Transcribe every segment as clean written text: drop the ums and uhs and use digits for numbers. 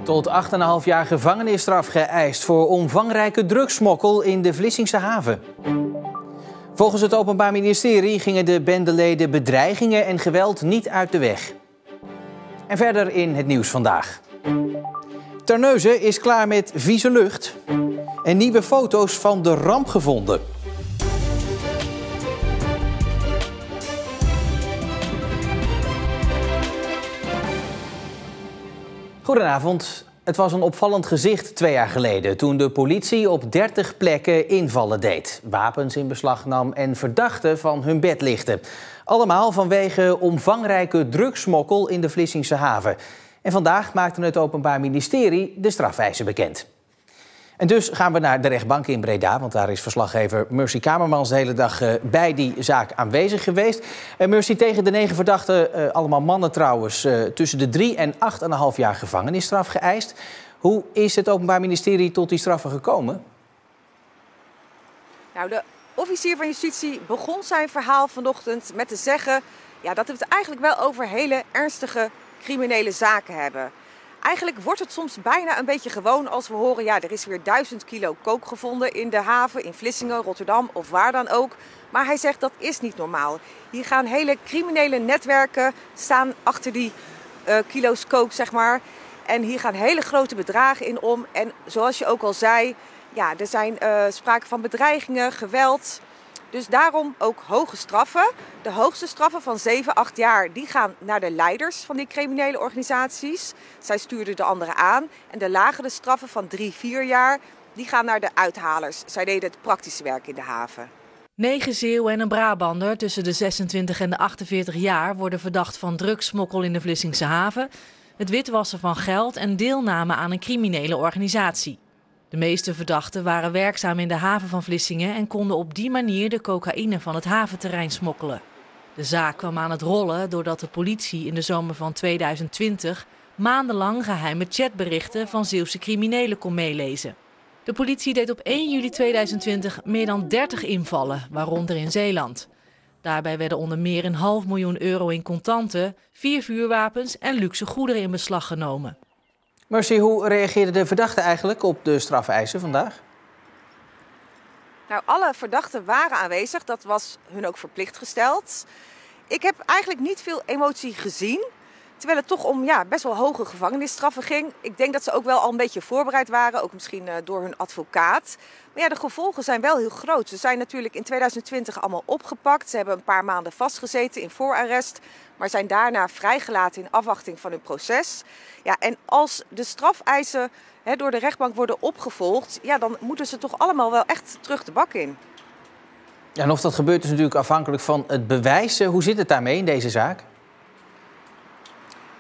Tot 8,5 jaar gevangenisstraf geëist voor omvangrijke drugssmokkel in de Vlissingse haven. Volgens het Openbaar Ministerie gingen de bendeleden bedreigingen en geweld niet uit de weg. En verder in het nieuws vandaag. Terneuzen is klaar met vieze lucht en nieuwe foto's van de ramp gevonden. Goedenavond. Het was een opvallend gezicht 2 jaar geleden toen de politie op 30 plekken invallen deed, wapens in beslag nam en verdachten van hun bed lichtte. Allemaal vanwege omvangrijke drugssmokkel in de Vlissingse haven. En vandaag maakte het Openbaar Ministerie de strafeisen bekend. En dus gaan we naar de rechtbank in Breda, want daar is verslaggever Mercy Kamermans de hele dag bij die zaak aanwezig geweest. Mercy, tegen de 9 verdachten, allemaal mannen trouwens, tussen de 3 en 8,5 jaar gevangenisstraf geëist. Hoe is het Openbaar Ministerie tot die straffen gekomen? Nou, de officier van Justitie begon zijn verhaal vanochtend met te zeggen dat we het eigenlijk wel over hele ernstige criminele zaken hebben. Eigenlijk wordt het soms bijna een beetje gewoon als we horen, er is weer 1000 kilo kook gevonden in de haven, in Vlissingen, Rotterdam of waar dan ook. Maar hij zegt dat is niet normaal. Hier gaan hele criminele netwerken staan achter die kilo's kook, zeg maar. En hier gaan hele grote bedragen in om. En zoals je ook al zei, er zijn sprake van bedreigingen, geweld. Dus daarom ook hoge straffen. De hoogste straffen van 7, 8 jaar, die gaan naar de leiders van die criminele organisaties. Zij stuurden de anderen aan. En de lagere straffen van 3, 4 jaar, die gaan naar de uithalers. Zij deden het praktische werk in de haven. 9 Zeeuwen en een Brabander tussen de 26 en de 48 jaar worden verdacht van drugssmokkel in de Vlissingse haven, het witwassen van geld en deelname aan een criminele organisatie. De meeste verdachten waren werkzaam in de haven van Vlissingen en konden op die manier de cocaïne van het haventerrein smokkelen. De zaak kwam aan het rollen doordat de politie in de zomer van 2020 maandenlang geheime chatberichten van Zeeuwse criminelen kon meelezen. De politie deed op 1 juli 2020 meer dan 30 invallen, waaronder in Zeeland. Daarbij werden onder meer €500.000 in contanten, 4 vuurwapens en luxe goederen in beslag genomen. Mercy, hoe reageerden de verdachten eigenlijk op de strafeisen vandaag? Nou, alle verdachten waren aanwezig. Dat was hun ook verplicht gesteld. Ik heb eigenlijk niet veel emotie gezien. Terwijl het toch om best wel hoge gevangenisstraffen ging. Ik denk dat ze ook wel al een beetje voorbereid waren. Ook misschien door hun advocaat. Maar de gevolgen zijn wel heel groot. Ze zijn natuurlijk in 2020 allemaal opgepakt. Ze hebben een paar maanden vastgezeten in voorarrest. Maar zijn daarna vrijgelaten in afwachting van hun proces. En als de strafeisen door de rechtbank worden opgevolgd, dan moeten ze toch allemaal wel echt terug de bak in. Ja, en of dat gebeurt is natuurlijk afhankelijk van het bewijs. Hoe zit het daarmee in deze zaak?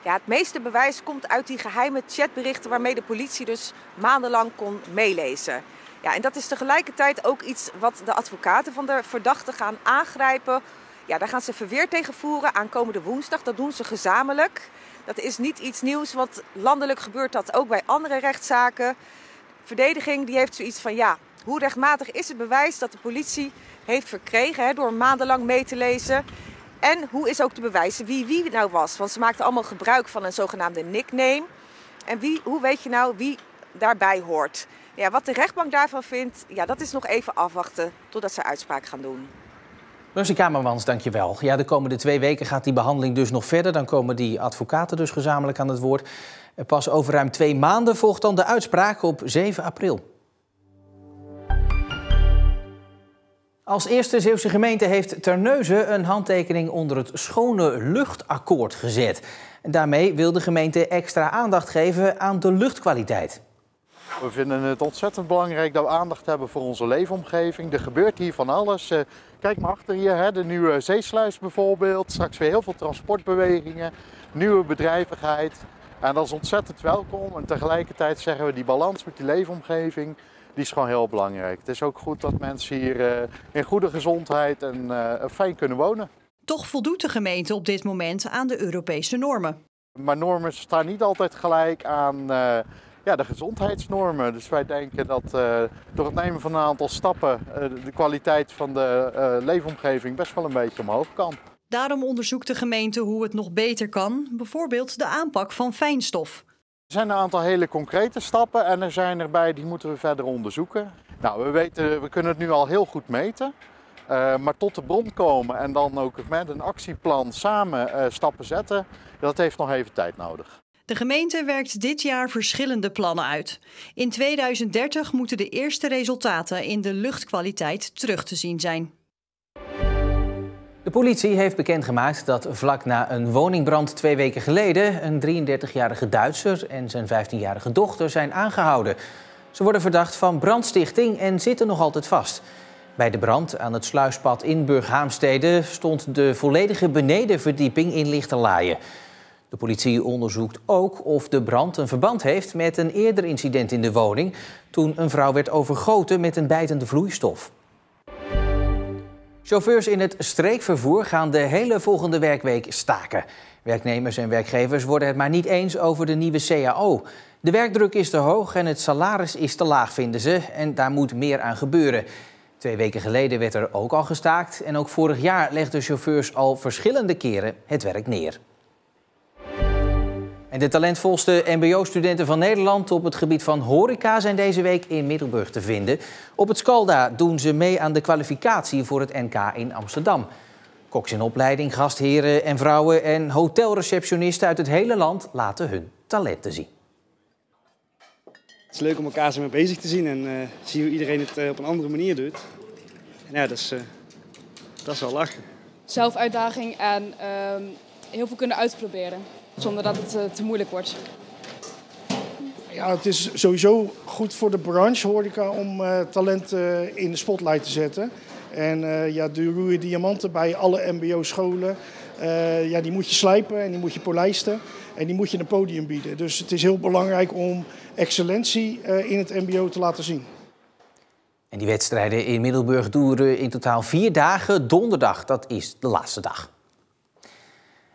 Ja, het meeste bewijs komt uit die geheime chatberichten waarmee de politie dus maandenlang kon meelezen. Ja, en dat is tegelijkertijd ook iets wat de advocaten van de verdachten gaan aangrijpen. Ja, daar gaan ze verweer tegen voeren aankomende woensdag. Dat doen ze gezamenlijk. Dat is niet iets nieuws, want landelijk gebeurt dat ook bij andere rechtszaken. De verdediging die heeft zoiets van, hoe rechtmatig is het bewijs dat de politie heeft verkregen door maandenlang mee te lezen? En hoe is ook te bewijzen wie nou was? Want ze maakten allemaal gebruik van een zogenaamde nickname. En hoe weet je nou wie daarbij hoort? Ja, wat de rechtbank daarvan vindt, dat is nog even afwachten totdat ze uitspraak gaan doen. Mercy Kamermans, dankjewel. Ja, de komende 2 weken gaat die behandeling dus nog verder. Dan komen die advocaten dus gezamenlijk aan het woord. Pas over ruim 2 maanden volgt dan de uitspraak op 7 april. Als eerste Zeeuwse gemeente heeft Terneuzen een handtekening onder het Schone Luchtakkoord gezet. En daarmee wil de gemeente extra aandacht geven aan de luchtkwaliteit. We vinden het ontzettend belangrijk dat we aandacht hebben voor onze leefomgeving. Er gebeurt hier van alles. Kijk maar achter je, de nieuwe zeesluis bijvoorbeeld. Straks weer heel veel transportbewegingen, nieuwe bedrijvigheid. En dat is ontzettend welkom. En tegelijkertijd zeggen we die balans met die leefomgeving, die is gewoon heel belangrijk. Het is ook goed dat mensen hier in goede gezondheid en fijn kunnen wonen. Toch voldoet de gemeente op dit moment aan de Europese normen. Maar normen staan niet altijd gelijk aan de gezondheidsnormen. Dus wij denken dat door het nemen van een aantal stappen de kwaliteit van de leefomgeving best wel een beetje omhoog kan. Daarom onderzoekt de gemeente hoe het nog beter kan, bijvoorbeeld de aanpak van fijnstof. Er zijn een aantal hele concrete stappen en er zijn erbij die moeten we verder onderzoeken. Nou, we kunnen het nu al heel goed meten. Maar tot de bron komen en dan ook met een actieplan samen stappen zetten, dat heeft nog even tijd nodig. De gemeente werkt dit jaar verschillende plannen uit. In 2030 moeten de eerste resultaten in de luchtkwaliteit terug te zien zijn. De politie heeft bekendgemaakt dat vlak na een woningbrand 2 weken geleden een 33-jarige Duitser en zijn 15-jarige dochter zijn aangehouden. Ze worden verdacht van brandstichting en zitten nog altijd vast. Bij de brand aan het sluispad in Burghaamstede stond de volledige benedenverdieping in lichterlaaien. De politie onderzoekt ook of de brand een verband heeft met een eerder incident in de woning, toen een vrouw werd overgoten met een bijtende vloeistof. Chauffeurs in het streekvervoer gaan de hele volgende werkweek staken. Werknemers en werkgevers worden het maar niet eens over de nieuwe CAO. De werkdruk is te hoog en het salaris is te laag, vinden ze. En daar moet meer aan gebeuren. 2 weken geleden werd er ook al gestaakt. En ook vorig jaar legden chauffeurs al verschillende keren het werk neer. En de talentvolste mbo-studenten van Nederland op het gebied van horeca zijn deze week in Middelburg te vinden. Op het Scalda doen ze mee aan de kwalificatie voor het NK in Amsterdam. Koks in opleiding, gastheren en vrouwen en hotelreceptionisten uit het hele land laten hun talenten zien. Het is leuk om elkaar zo mee bezig te zien en zien hoe iedereen het op een andere manier doet. En ja, dat is wel lachen. Zelfuitdaging en heel veel kunnen uitproberen, zonder dat het te moeilijk wordt. Ja, het is sowieso goed voor de branche horeca om talenten in de spotlight te zetten. En de ruwe diamanten bij alle mbo-scholen, die moet je slijpen en die moet je polijsten. En die moet je een podium bieden. Dus het is heel belangrijk om excellentie in het mbo te laten zien. En die wedstrijden in Middelburg duren in totaal 4 dagen. Donderdag, dat is de laatste dag.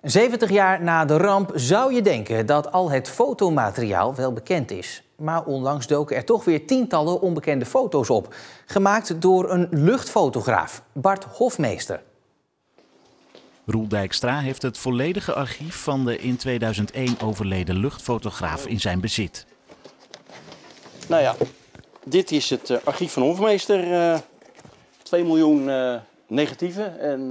70 jaar na de ramp zou je denken dat al het fotomateriaal wel bekend is. Maar onlangs doken er toch weer tientallen onbekende foto's op. Gemaakt door een luchtfotograaf, Bart Hofmeester. Roel Dijkstra heeft het volledige archief van de in 2001 overleden luchtfotograaf in zijn bezit. Nou ja, dit is het archief van Hofmeester. 2 miljoen negatieven. En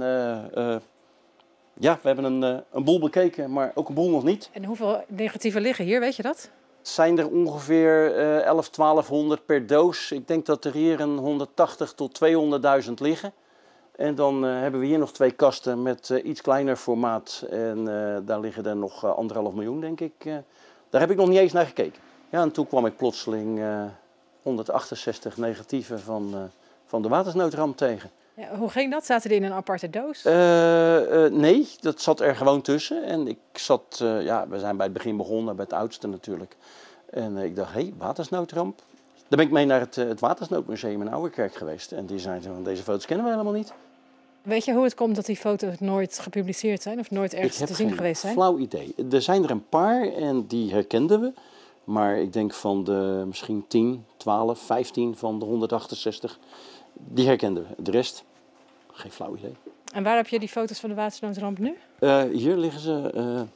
we hebben een boel bekeken, maar ook een boel nog niet. En hoeveel negatieven liggen hier, weet je dat? Het zijn er ongeveer 1200 per doos. Ik denk dat er hier een 180 tot 200.000 liggen. En dan hebben we hier nog 2 kasten met iets kleiner formaat. En daar liggen er nog 1,5 miljoen, denk ik. Daar heb ik nog niet eens naar gekeken. Ja, en toen kwam ik plotseling 168 negatieven van de watersnoodramp tegen. Ja, hoe ging dat? Zaten die in een aparte doos? Nee, dat zat er gewoon tussen. En ik zat, we zijn bij het begin begonnen, bij het oudste natuurlijk. En ik dacht, watersnoodramp. Dan ben ik mee naar het Watersnoodmuseum in Ouwerkerk geweest. En die zeiden van, deze foto's kennen we helemaal niet. Weet je hoe het komt dat die foto's nooit gepubliceerd zijn of nooit ergens te zien geweest zijn? Ik heb geen flauw idee. Er zijn er een paar en die herkenden we. Maar ik denk van de misschien 10, 12, 15 van de 168, die herkenden we. De rest, geen flauw idee. En waar heb je die foto's van de watersnoodramp nu? Hier liggen ze.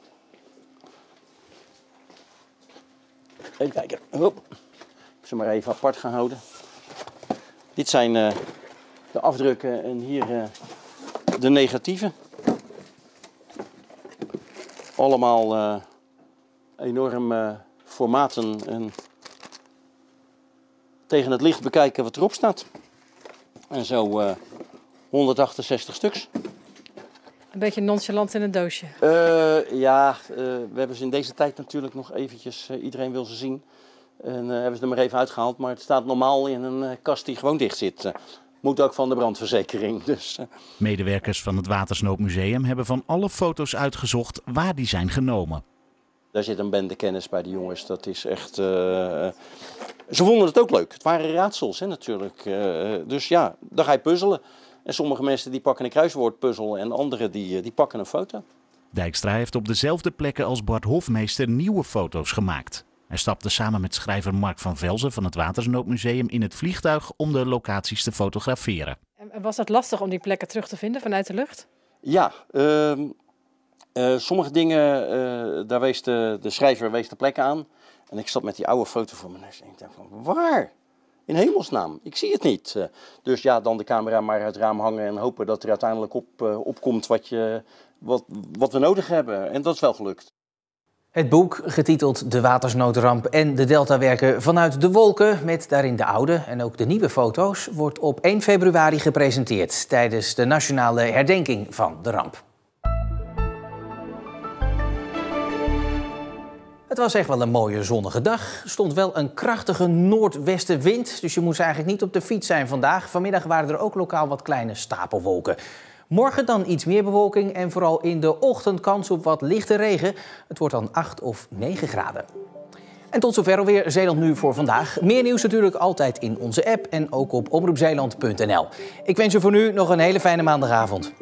Even kijken. Hop. Ik heb ze maar even apart gaan houden. Dit zijn de afdrukken en hier de negatieven. Allemaal enorm formaten en tegen het licht bekijken wat erop staat. En zo 168 stuks. Een beetje nonchalant in een doosje. We hebben ze in deze tijd natuurlijk nog eventjes, iedereen wil ze zien. En hebben ze er maar even uitgehaald, maar het staat normaal in een kast die gewoon dicht zit. Moet ook van de brandverzekering. Dus. Medewerkers van het Watersnoodmuseum hebben van alle foto's uitgezocht waar die zijn genomen. Daar zit een bende kennis bij de jongens, dat is echt... Ze vonden het ook leuk. Het waren raadsels natuurlijk. Dus ja, dan ga je puzzelen. En sommige mensen die pakken een kruiswoordpuzzel en anderen die pakken een foto. Dijkstra heeft op dezelfde plekken als Bart Hofmeester nieuwe foto's gemaakt. Hij stapte samen met schrijver Mark van Velzen van het Watersnoodmuseum in het vliegtuig om de locaties te fotograferen. En was dat lastig om die plekken terug te vinden vanuit de lucht? Ja, Sommige dingen, daar wees de schrijver de plek aan. En ik zat met die oude foto voor mijn neus en ik dacht van, waar? In hemelsnaam, ik zie het niet. Dus ja, dan de camera maar uit het raam hangen en hopen dat er uiteindelijk opkomt wat we nodig hebben. En dat is wel gelukt. Het boek, getiteld De watersnoodramp en de deltawerken vanuit de wolken, met daarin de oude en ook de nieuwe foto's, wordt op 1 februari gepresenteerd tijdens de nationale herdenking van de ramp. Het was echt wel een mooie zonnige dag. Er stond wel een krachtige noordwestenwind, dus je moest eigenlijk niet op de fiets zijn vandaag. Vanmiddag waren er ook lokaal wat kleine stapelwolken. Morgen dan iets meer bewolking en vooral in de ochtend kans op wat lichte regen. Het wordt dan 8 of 9 graden. En tot zover alweer Zeeland Nu voor vandaag. Meer nieuws natuurlijk altijd in onze app en ook op omroepzeeland.nl. Ik wens je voor nu nog een hele fijne maandagavond.